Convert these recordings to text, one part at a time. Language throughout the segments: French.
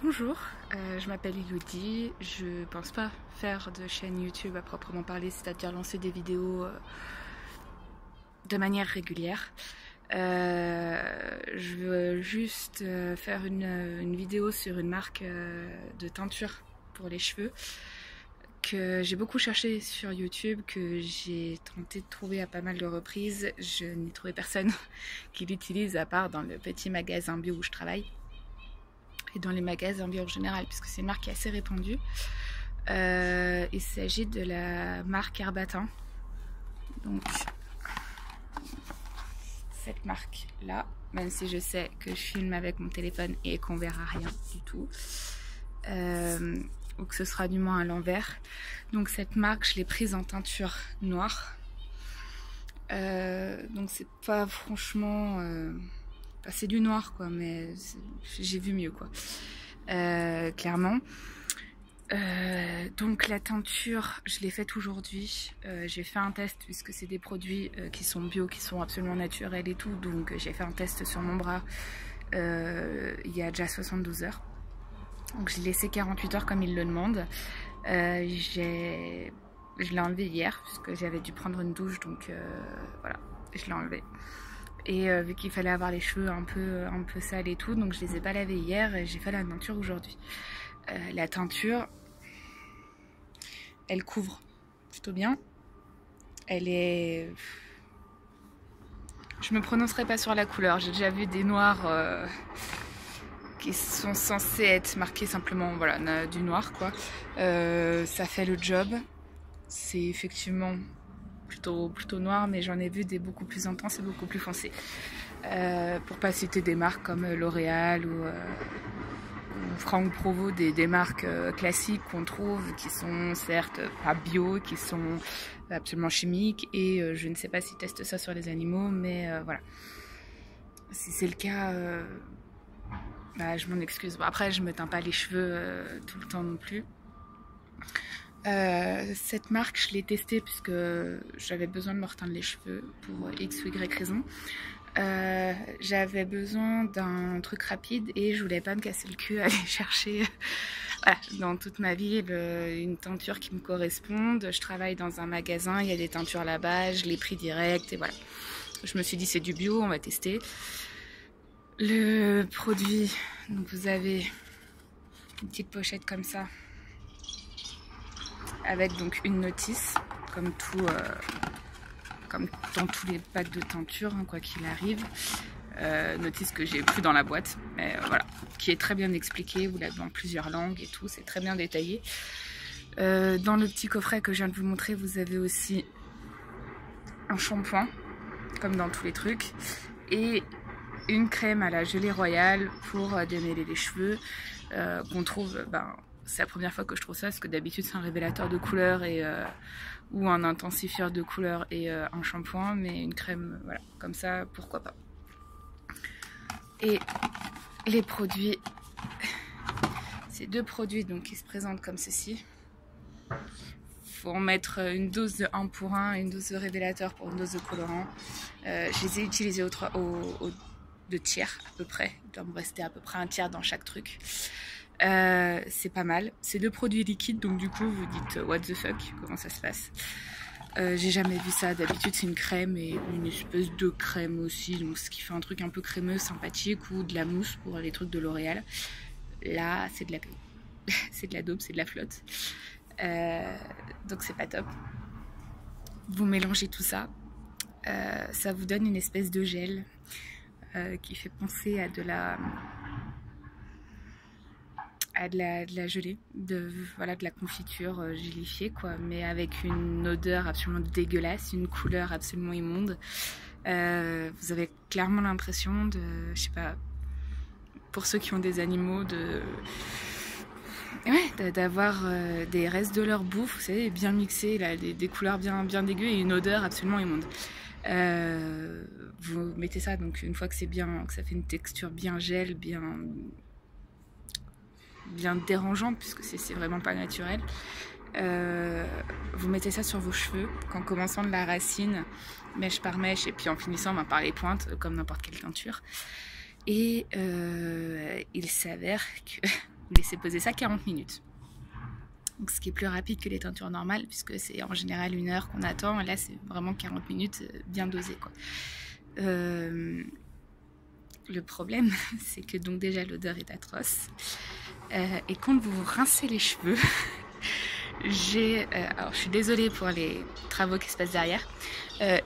Bonjour, je m'appelle Elodie, je pense pas faire de chaîne YouTube à proprement parler, c'est-à-dire lancer des vidéos de manière régulière. Je veux juste faire une vidéo sur une marque de teinture pour les cheveux que j'ai beaucoup cherché sur YouTube, que j'ai tenté de trouver à pas mal de reprises. Je n'ai trouvé personne qui l'utilise à part dans le petit magasin bio où je travaille. Et dans les magasins bio en général, puisque c'est une marque qui est assez répandue. Il s'agit de la marque Herbatin. Donc, cette marque-là, même si je sais que je filme avec mon téléphone et qu'on verra rien du tout, ou que ce sera du moins à l'envers. Donc cette marque, je l'ai prise en teinture noire. Donc c'est pas franchement... c'est du noir quoi, mais j'ai vu mieux quoi, clairement. Donc la teinture, je l'ai faite aujourd'hui. J'ai fait un test puisque c'est des produits qui sont bio, qui sont absolument naturels et tout. Donc j'ai fait un test sur mon bras il y a déjà 72 heures. Donc je l'ai laissé 48 heures comme il le demande. Je l'ai enlevé hier puisque j'avais dû prendre une douche, donc voilà, je l'ai enlevé. Et vu qu'il fallait avoir les cheveux un peu sales et tout, donc je les ai pas lavés hier et j'ai fait la teinture aujourd'hui. La teinture, elle couvre plutôt bien. Elle est... Je me prononcerai pas sur la couleur, j'ai déjà vu des noirs qui sont censés être marqués simplement, voilà, du noir quoi. Ça fait le job, c'est effectivement... plutôt noir, mais j'en ai vu des beaucoup plus intenses et beaucoup plus foncés. Pour pas citer des marques comme L'Oréal ou Franck Provo, des marques classiques qu'on trouve, qui sont certes pas bio, qui sont absolument chimiques, et je ne sais pas s'ils testent ça sur les animaux, mais voilà. Si c'est le cas, bah, je m'en excuse. Bon, après, je me teins pas les cheveux tout le temps non plus. Cette marque, je l'ai testée puisque j'avais besoin de me reteindre les cheveux pour X ou Y raison. J'avais besoin d'un truc rapide et je voulais pas me casser le cul à aller chercher voilà, dans toute ma vie une teinture qui me corresponde. Je travaille dans un magasin, il y a des teintures là-bas, je l'ai pris direct et voilà. Je me suis dit c'est du bio, on va tester. Le produit, donc vous avez une petite pochette comme ça, avec donc une notice, comme dans tous les packs de teinture, hein, quoi qu'il arrive. Notice que j'ai plus dans la boîte, mais voilà, qui est très bien expliquée, vous l'avez en plusieurs langues et tout, c'est très bien détaillé. Dans le petit coffret que je viens de vous montrer, vous avez aussi un shampoing, comme dans tous les trucs, et une crème à la gelée royale pour démêler les cheveux, qu'on trouve... c'est la première fois que je trouve ça, parce que d'habitude c'est un révélateur de couleur ou un intensifieur de couleur et un shampoing, mais une crème, voilà, comme ça, pourquoi pas. Et les produits, ces deux produits donc, qui se présentent comme ceci. Faut en mettre une dose de 1 pour 1, une dose de révélateur pour une dose de colorant. Je les ai utilisés au 2 tiers à peu près, il doit me rester à peu près un tiers dans chaque truc. C'est pas mal, c'est 2 produits liquides, donc du coup vous dites what the fuck, comment ça se passe. J'ai jamais vu ça, d'habitude c'est une crème et une espèce de crème aussi, donc ce qui fait un truc un peu crémeux, sympathique, ou de la mousse pour les trucs de L'Oréal. Là c'est de la c'est de la daube, c'est de la flotte, donc c'est pas top. Vous mélangez tout ça, ça vous donne une espèce de gel qui fait penser à de la gelée, de la confiture gélifiée quoi, mais avec une odeur absolument dégueulasse, une couleur absolument immonde. Vous avez clairement l'impression de, je sais pas, pour ceux qui ont des animaux, d'avoir des restes de leur bouffe, vous savez, bien mixés, là, des couleurs bien dégueu et une odeur absolument immonde. Vous mettez ça, donc une fois que c'est bien, que ça fait une texture bien gel, bien dérangeante, puisque c'est vraiment pas naturel. Vous mettez ça sur vos cheveux, en commençant de la racine, mèche par mèche, et puis en finissant par les pointes, comme n'importe quelle teinture. Et il s'avère que Vous laissez poser ça 40 minutes. Donc, ce qui est plus rapide que les teintures normales, puisque c'est en général 1 heure qu'on attend. Et là, c'est vraiment 40 minutes bien dosé, quoi. Le problème, c'est que donc déjà l'odeur est atroce. Et quand vous rincez les cheveux, alors je suis désolée pour les travaux qui se passent derrière,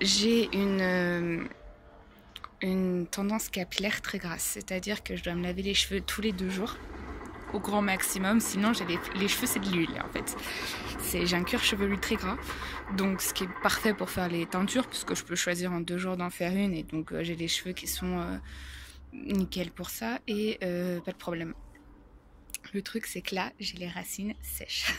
j'ai une tendance capillaire très grasse, c'est-à-dire que je dois me laver les cheveux tous les 2 jours au grand maximum, sinon j'ai les cheveux c'est de l'huile en fait. J'ai un cuir chevelu très gras, donc ce qui est parfait pour faire les teintures, puisque je peux choisir en 2 jours d'en faire une, et donc j'ai les cheveux qui sont nickel pour ça, et pas de problème. Le truc c'est que là j'ai les racines sèches.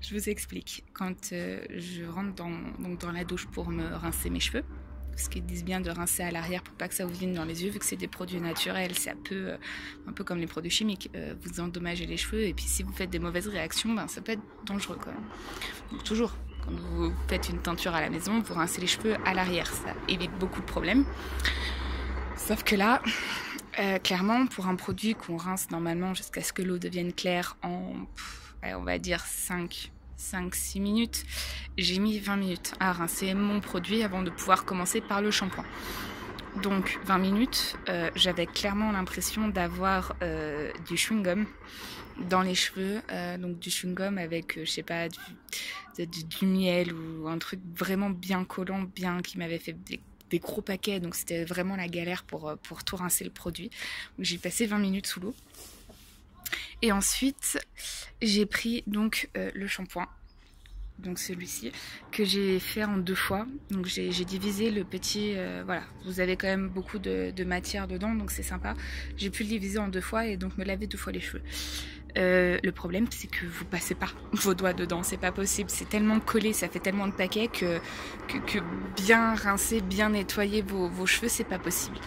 Je vous explique. Quand je rentre dans la douche pour me rincer mes cheveux, parce qu'ils disent bien de rincer à l'arrière pour pas que ça vous vienne dans les yeux, vu que c'est des produits naturels, ça peut, un peu comme les produits chimiques, vous endommager les cheveux, et puis si vous faites des mauvaises réactions, ben, ça peut être dangereux quand même. Donc toujours, quand vous faites une teinture à la maison, vous rincez les cheveux à l'arrière, ça évite beaucoup de problèmes. Sauf que là, clairement, pour un produit qu'on rince normalement jusqu'à ce que l'eau devienne claire en, on va dire 5-6 minutes, j'ai mis 20 minutes à rincer mon produit avant de pouvoir commencer par le shampoing. Donc 20 minutes, j'avais clairement l'impression d'avoir du chewing-gum dans les cheveux, donc du chewing-gum avec, je sais pas, du miel ou un truc vraiment bien collant, bien qui m'avait fait des gros paquets, donc c'était vraiment la galère pour tout rincer le produit. Donc j'ai passé 20 minutes sous l'eau. Et ensuite, j'ai pris donc le shampoing, donc celui-ci, que j'ai fait en 2 fois. Donc j'ai divisé le petit, voilà, vous avez quand même beaucoup de matière dedans, donc c'est sympa. J'ai pu le diviser en 2 fois et donc me laver 2 fois les cheveux. Le problème, c'est que vous passez pas vos doigts dedans, c'est pas possible, c'est tellement collé, ça fait tellement de paquets que bien rincer, bien nettoyer vos cheveux, c'est pas possible.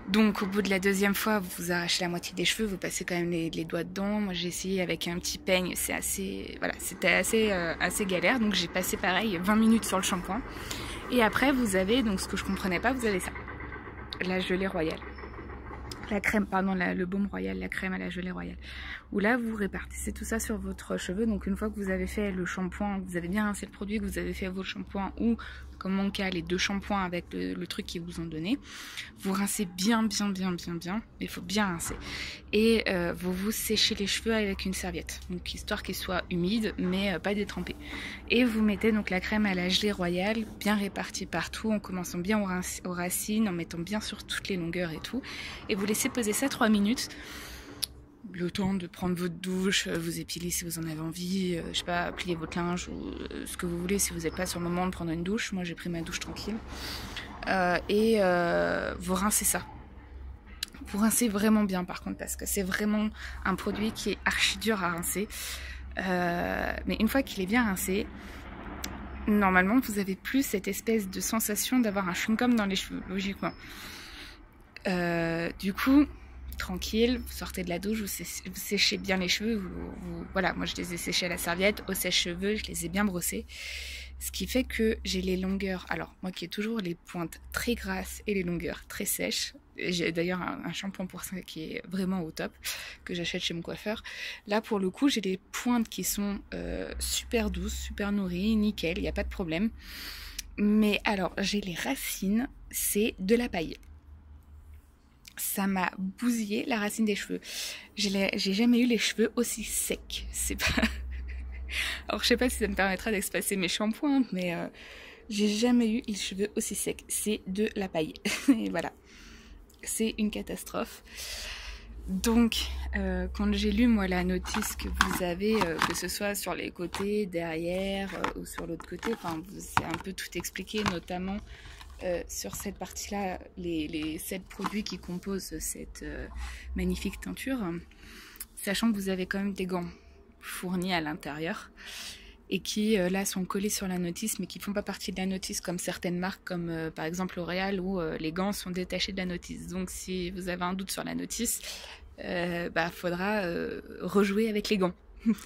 Donc au bout de la 2e fois, vous arrachez la moitié des cheveux, vous passez quand même les doigts dedans. Moi j'ai essayé avec un petit peigne, c'est assez, voilà, c'était assez galère. Donc j'ai passé pareil 20 minutes sur le shampoing. Et après vous avez, donc ce que je comprenais pas, vous avez ça, la gelée royale. La crème, pardon, le baume royal, la crème à la gelée royale. Où là, vous répartissez tout ça sur votre cheveu. Donc une fois que vous avez fait le shampoing, vous avez bien rincé le produit, que vous avez fait votre shampoing ou, comme mon cas, les 2 shampoings avec le truc qu'ils vous ont donné, vous rincez bien. Il faut bien rincer. Et vous séchez les cheveux avec une serviette. Donc histoire qu'ils soient humides, mais pas détrempés. Et vous mettez donc la crème à la gelée royale, bien répartie partout, en commençant bien aux racines, en mettant bien sur toutes les longueurs et tout. Et vous laissez poser ça 3 minutes. Le temps de prendre votre douche, vous épiler si vous en avez envie, je sais pas, plier votre linge ou ce que vous voulez si vous n'êtes pas sur le moment de prendre une douche. Moi j'ai pris ma douche tranquille. Vous rincez ça. Vous rincez vraiment bien par contre, parce que c'est vraiment un produit qui est archi dur à rincer. Mais une fois qu'il est bien rincé, normalement vous avez plus cette espèce de sensation d'avoir un chewing-gum dans les cheveux, logiquement. Du coup, tranquille, vous sortez de la douche, vous séchez bien les cheveux, voilà, moi je les ai séchés à la serviette, au sèche-cheveux, je les ai bien brossés, ce qui fait que j'ai les longueurs, alors moi qui ai toujours les pointes très grasses et les longueurs très sèches, j'ai d'ailleurs un shampoing pour ça qui est vraiment au top, que j'achète chez mon coiffeur. Là pour le coup j'ai les pointes qui sont super douces, super nourries, nickel, il n'y a pas de problème, mais alors j'ai les racines, c'est de la paille. Ça m'a bousillé la racine des cheveux. J'ai jamais eu les cheveux aussi secs. C'est pas... Alors je sais pas si ça me permettra d'expasser mes shampoings, mais j'ai jamais eu les cheveux aussi secs. C'est de la paille. Et voilà. C'est une catastrophe. Donc, quand j'ai lu moi la notice que vous avez, que ce soit sur les côtés, derrière ou sur l'autre côté, enfin c'est un peu tout expliqué, notamment sur cette partie-là, les 7 produits qui composent cette magnifique teinture, sachant que vous avez quand même des gants fournis à l'intérieur et qui là sont collés sur la notice, mais qui ne font pas partie de la notice comme certaines marques, comme par exemple L'Oréal, où les gants sont détachés de la notice. Donc si vous avez un doute sur la notice, faudra rejouer avec les gants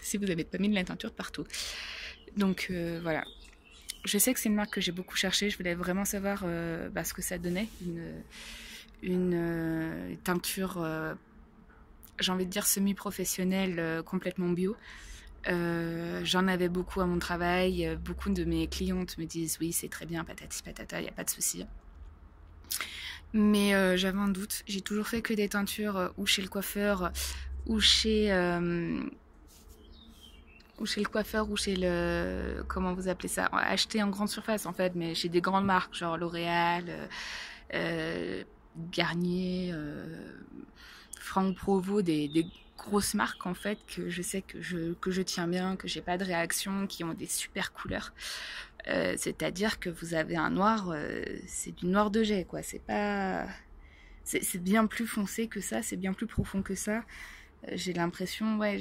si vous n'avez pas mis de la teinture partout. Donc voilà. Je sais que c'est une marque que j'ai beaucoup cherché, je voulais vraiment savoir ce que ça donnait, une teinture j'ai envie de dire semi-professionnel, complètement bio. J'en avais beaucoup à mon travail, beaucoup de mes clientes me disent oui c'est très bien, patati patata, il n'y a pas de souci. Mais j'avais un doute, j'ai toujours fait que des teintures ou chez le coiffeur ou chez le, comment vous appelez ça, acheter en grande surface en fait, mais chez des grandes marques genre L'Oréal, Garnier, Franck Provo, des grosses marques en fait que je sais que je tiens bien, que j'ai pas de réaction, qui ont des super couleurs. C'est-à-dire que vous avez un noir, c'est du noir de jet quoi, c'est pas, c'est bien plus foncé que ça, c'est bien plus profond que ça. J'ai l'impression, ouais,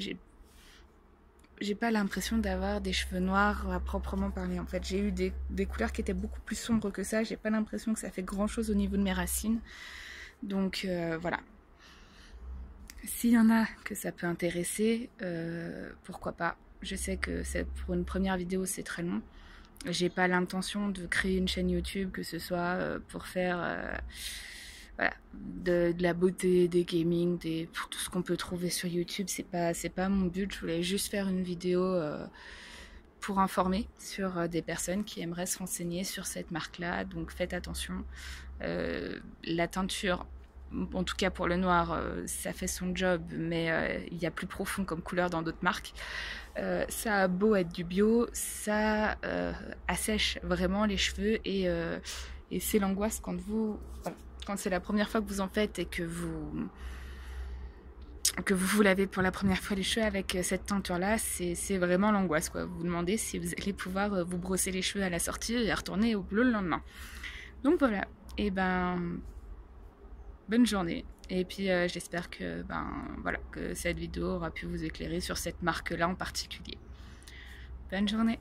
j'ai pas l'impression d'avoir des cheveux noirs à proprement parler. En fait, j'ai eu des couleurs qui étaient beaucoup plus sombres que ça. J'ai pas l'impression que ça fait grand chose au niveau de mes racines. Donc voilà. S'il y en a que ça peut intéresser, pourquoi pas. Je sais que pour une première vidéo, c'est très long. J'ai pas l'intention de créer une chaîne YouTube, que ce soit pour faire voilà, de la beauté, des gaming, pour tout ce qu'on peut trouver sur YouTube. C'est pas mon but. Je voulais juste faire une vidéo pour informer sur des personnes qui aimeraient se renseigner sur cette marque-là. Donc faites attention. La teinture, en tout cas pour le noir, ça fait son job, mais il y a plus profond comme couleur dans d'autres marques. Ça a beau être du bio, ça assèche vraiment les cheveux et c'est l'angoisse quand voilà, quand c'est la première fois que vous en faites et que vous vous lavez pour la première fois les cheveux avec cette teinture là, c'est vraiment l'angoisse quoi. Vous vous demandez si vous allez pouvoir vous brosser les cheveux à la sortie et retourner au boulot le lendemain. Donc voilà, et ben bonne journée. Et puis j'espère que voilà, que cette vidéo aura pu vous éclairer sur cette marque là en particulier. Bonne journée.